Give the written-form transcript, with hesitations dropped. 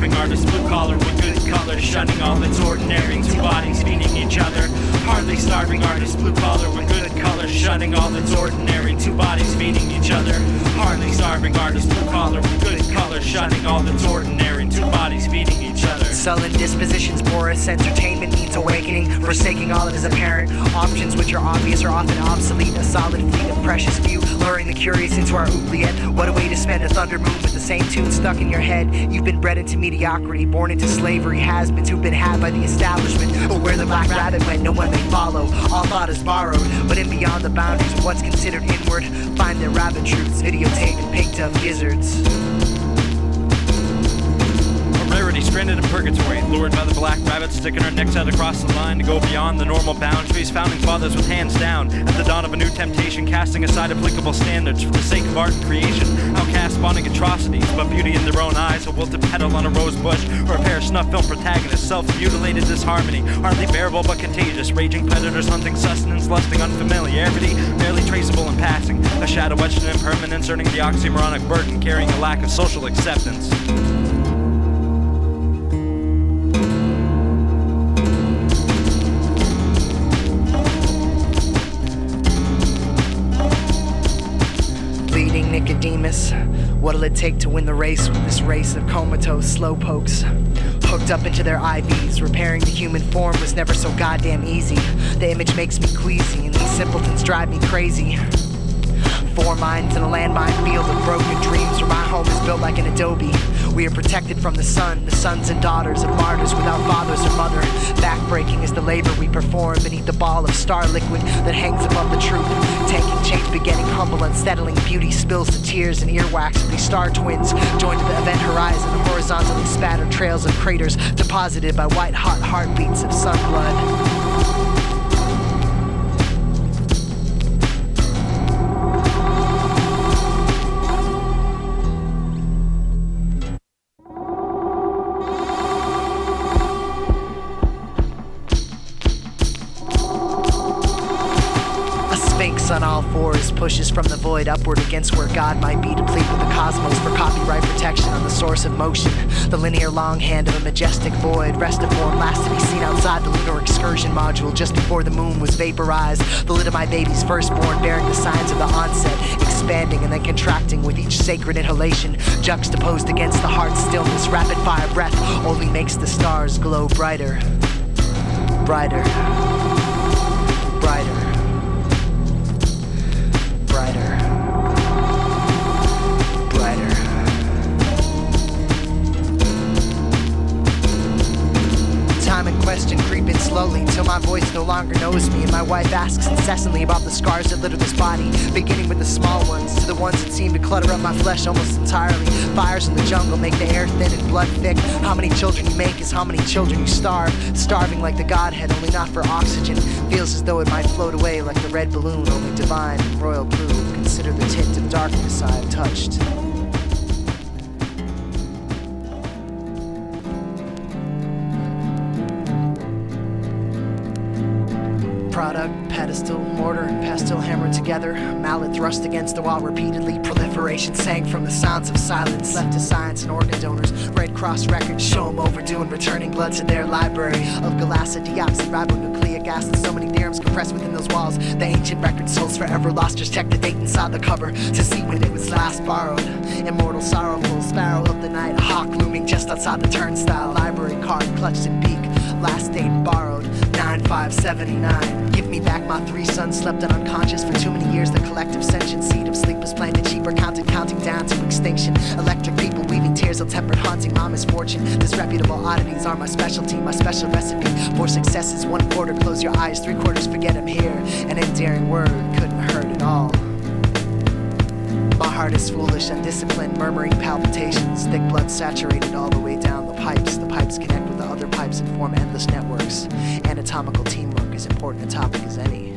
starving artists, blue collar with good colors, shunning all that's ordinary, two bodies feeding each other. Hardly starving artists, blue collar with good colors, shunning all that's ordinary, two bodies feeding each other. Hardly starving artists, blue collar with good colors, shunning all that's ordinary, two bodies feeding each other. Sullen dispositions, porous entertainment needs awakening, forsaking all that is apparent. Options which are obvious are often obsolete. A solid fleet of precious few, luring the curious into our oubliette. What a way to spend a thunder moon with the same tune stuck in your head. You've been bred into mediocrity, born into slavery, has-beens who've been had by the establishment. But where the black rabbit went, no one may follow. All thought is borrowed, but in beyond the boundaries of what's considered inward, find their rabbit truths, videotaped and picked up gizzards. Rarity, stranded in purgatory, lured by the black rabbit, sticking our necks out across the line to go beyond the normal boundaries. Founding fathers with hands down at the dawn of a new temptation, casting aside applicable standards for the sake of art and creation. Outcasts spawning atrocities, but beauty in their own eyes. A wilted petal on a rose bush, or a pair of snuff film protagonists. Self-mutilated disharmony, hardly bearable but contagious. Raging predators hunting sustenance, lusting unfamiliarity, barely traceable in passing. A shadow etched in impermanence, earning the oxymoronic burden, carrying a lack of social acceptance. Nicodemus, what'll it take to win the race with this race of comatose slowpokes? Hooked up into their IVs, repairing the human form was never so goddamn easy. The image makes me queasy, and these simpletons drive me crazy. 4 minds in a landmine field of broken dreams, where my home is built like an adobe. We are protected from the sun, the sons and daughters of martyrs without fathers or mother. Backbreaking is the labor we perform beneath the ball of star liquid that hangs above the truth. Tanking change, begetting humble, unsettling beauty spills the tears and earwax of these star twins. Joined to the event horizon, horizontally spattered trails of craters deposited by white-hot heartbeats of sun blood. On all fours, pushes from the void upward against where God might be, to plead with the cosmos for copyright protection on the source of motion. The linear long hand of a majestic void. Restiform, last to be seen outside the lunar excursion module just before the moon was vaporized. The lid of my baby's firstborn, bearing the signs of the onset, expanding and then contracting with each sacred inhalation, juxtaposed against the heart's stillness. Rapid fire breath only makes the stars glow brighter, brighter, brighter. Brighter, brighter. Time and question creeping slowly till my voice no longer knows me, and my wife asks incessantly about the scars that litter this body, beginning with the small ones to the ones that seem to clutter up my flesh almost entirely. Fires in the jungle make the air thin and blood thick. How many children you make is how many children you starve. Starving like the Godhead, only not for oxygen. Feels as though it might float away like the red balloon, only divine and royal blue. Consider the tint of darkness I have touched. Product, pedestal, mortar, and pestle hammered together. Mallet thrust against the wall repeatedly. Proliferation sang from the sounds of silence. Left to science and organ donors. Red Cross records show them overdue and returning blood to their library of galactodeoxyribonucleic acid. So many theorems compressed within those walls. The ancient record souls forever lost. Just check the date inside the cover to see when it was last borrowed. Immortal, sorrowful sparrow of the night. A hawk looming just outside the turnstile. Library card clutched in beak. Last date borrowed, 9/5/79. Give me back my 3 sons slept on unconscious for too many years. The collective sentient seed of sleep was planted cheaper, counting down to extinction. Electric people weaving tears of tempered haunting my misfortune. Disreputable oddities are my specialty, my special recipe for success is 1/4 close your eyes, 3/4 forget I'm here. An endearing word couldn't hurt at all. My heart is foolish, undisciplined, murmuring palpitations. Thick blood saturated all the way down the pipes. The pipes connect with the other pipes and form endless networks. Anatomical teamwork is important a topic as any.